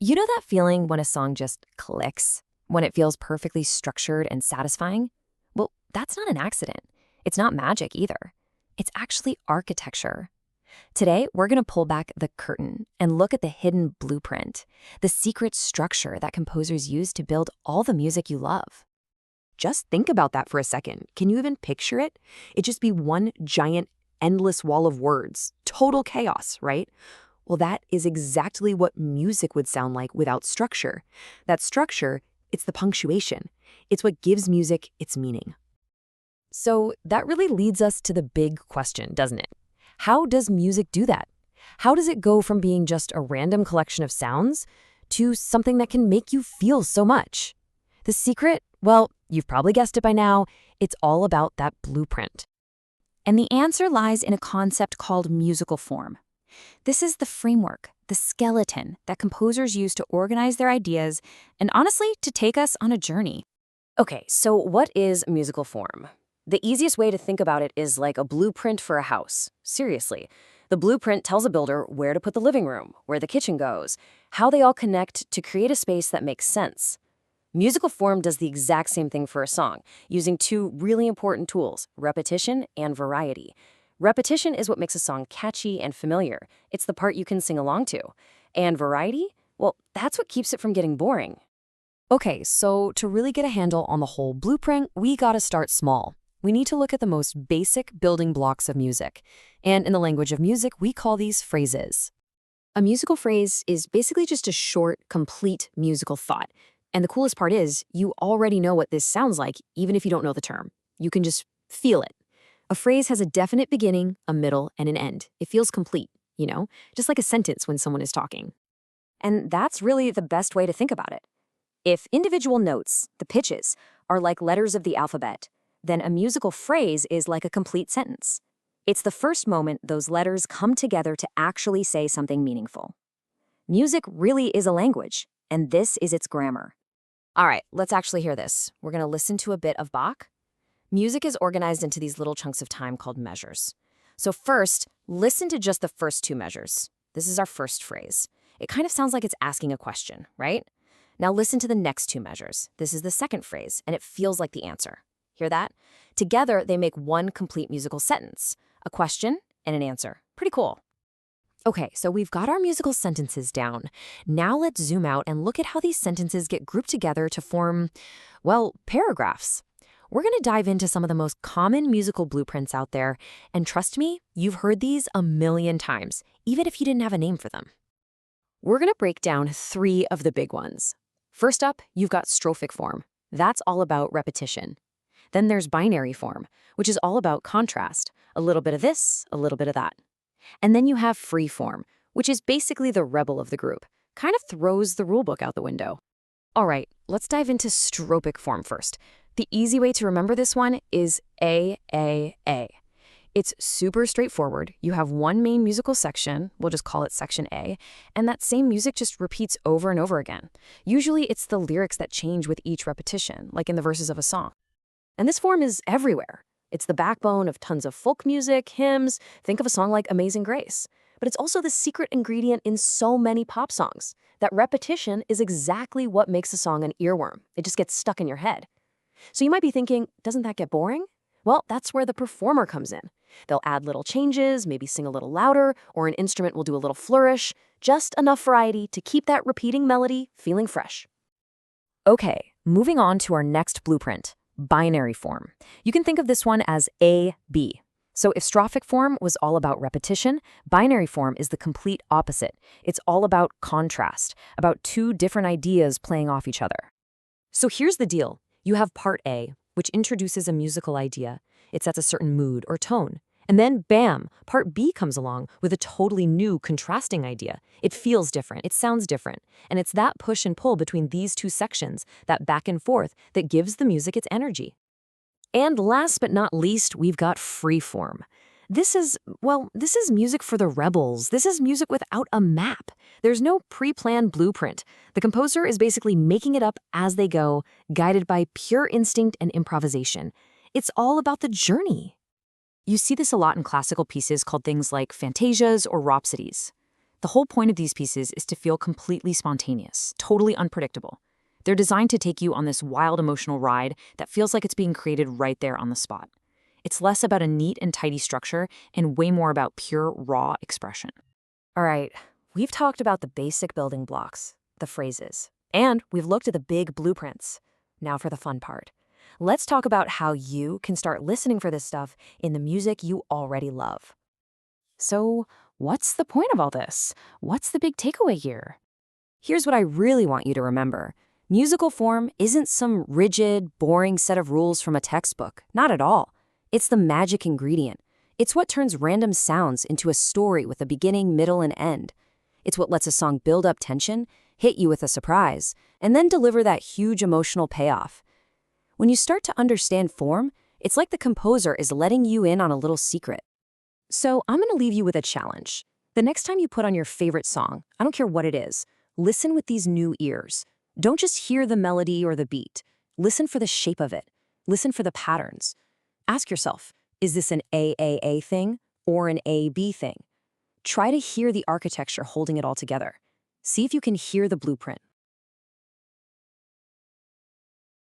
You know that feeling when a song just clicks? When it feels perfectly structured and satisfying? Well, that's not an accident. It's not magic either. It's actually architecture. Today, we're going to pull back the curtain and look at the hidden blueprint, the secret structure that composers use to build all the music you love. Just think about that for a second. Can you even picture it? It'd just be one giant, endless wall of words. Total chaos, right? Well, that is exactly what music would sound like without structure. That structure, it's the punctuation. It's what gives music its meaning. So that really leads us to the big question, doesn't it? How does music do that? How does it go from being just a random collection of sounds to something that can make you feel so much? The secret? Well, you've probably guessed it by now. It's all about that blueprint. And the answer lies in a concept called musical form. This is the framework, the skeleton that composers use to organize their ideas and honestly, to take us on a journey. Okay, so what is musical form? The easiest way to think about it is like a blueprint for a house. Seriously. The blueprint tells a builder where to put the living room, where the kitchen goes, how they all connect to create a space that makes sense. Musical form does the exact same thing for a song, using two really important tools, repetition and variety. Repetition is what makes a song catchy and familiar. It's the part you can sing along to. And variety? Well, that's what keeps it from getting boring. Okay, so to really get a handle on the whole blueprint, we gotta start small. We need to look at the most basic building blocks of music. And in the language of music, we call these phrases. A musical phrase is basically just a short, complete musical thought. And the coolest part is, you already know what this sounds like, even if you don't know the term. You can just feel it. A phrase has a definite beginning, a middle, and an end. It feels complete, just like a sentence when someone is talking. And that's really the best way to think about it. If individual notes, the pitches, are like letters of the alphabet, then a musical phrase is like a complete sentence. It's the first moment those letters come together to actually say something meaningful. Music really is a language, and this is its grammar. All right, let's actually hear this. We're going to listen to a bit of Bach. Music is organized into these little chunks of time called measures. So first, listen to just the first two measures. This is our first phrase. It kind of sounds like it's asking a question, right? Now listen to the next two measures. This is the second phrase, and it feels like the answer. Hear that? Together, they make one complete musical sentence, a question and an answer. Pretty cool. Okay, so we've got our musical sentences down. Now let's zoom out and look at how these sentences get grouped together to form, well, paragraphs. We're going to dive into some of the most common musical blueprints out there, and trust me, you've heard these a million times, even if you didn't have a name for them. We're going to break down three of the big ones. First up, you've got strophic form. That's all about repetition. Then there's binary form, which is all about contrast, a little bit of this, a little bit of that. And then you have free form, which is basically the rebel of the group, kind of throws the rulebook out the window. All right, let's dive into stropic form first. The easy way to remember this one is A, A, A. It's super straightforward. You have one main musical section, we'll just call it section A, and that same music just repeats over and over again. Usually it's the lyrics that change with each repetition, like in the verses of a song. And this form is everywhere. It's the backbone of tons of folk music, hymns. Think of a song like Amazing Grace. But it's also the secret ingredient in so many pop songs. That repetition is exactly what makes a song an earworm. It just gets stuck in your head. So you might be thinking, doesn't that get boring? Well, that's where the performer comes in. They'll add little changes, maybe sing a little louder, or an instrument will do a little flourish. Just enough variety to keep that repeating melody feeling fresh. Okay, moving on to our next blueprint. Binary form. You can think of this one as A, B. So if strophic form was all about repetition, binary form is the complete opposite. It's all about contrast, about two different ideas playing off each other. So here's the deal. You have part A, which introduces a musical idea. It sets a certain mood or tone. And then, bam, part B comes along with a totally new, contrasting idea. It feels different, it sounds different. And it's that push and pull between these two sections, that back and forth, that gives the music its energy. And last but not least, we've got free form. This is music for the rebels. This is music without a map. There's no pre-planned blueprint. The composer is basically making it up as they go, guided by pure instinct and improvisation. It's all about the journey. You see this a lot in classical pieces called things like fantasias or rhapsodies. The whole point of these pieces is to feel completely spontaneous, totally unpredictable. They're designed to take you on this wild emotional ride that feels like it's being created right there on the spot. It's less about a neat and tidy structure and way more about pure, raw expression. All right, we've talked about the basic building blocks, the phrases, and we've looked at the big blueprints. Now for the fun part. Let's talk about how you can start listening for this stuff in the music you already love. So, what's the point of all this? What's the big takeaway here? Here's what I really want you to remember. Musical form isn't some rigid, boring set of rules from a textbook. Not at all. It's the magic ingredient. It's what turns random sounds into a story with a beginning, middle, and end. It's what lets a song build up tension, hit you with a surprise, and then deliver that huge emotional payoff. When you start to understand form, it's like the composer is letting you in on a little secret. So I'm going to leave you with a challenge. The next time you put on your favorite song, I don't care what it is, listen with these new ears. Don't just hear the melody or the beat. Listen for the shape of it. Listen for the patterns. Ask yourself, is this an AAA thing or an AB thing? Try to hear the architecture holding it all together. See if you can hear the blueprint.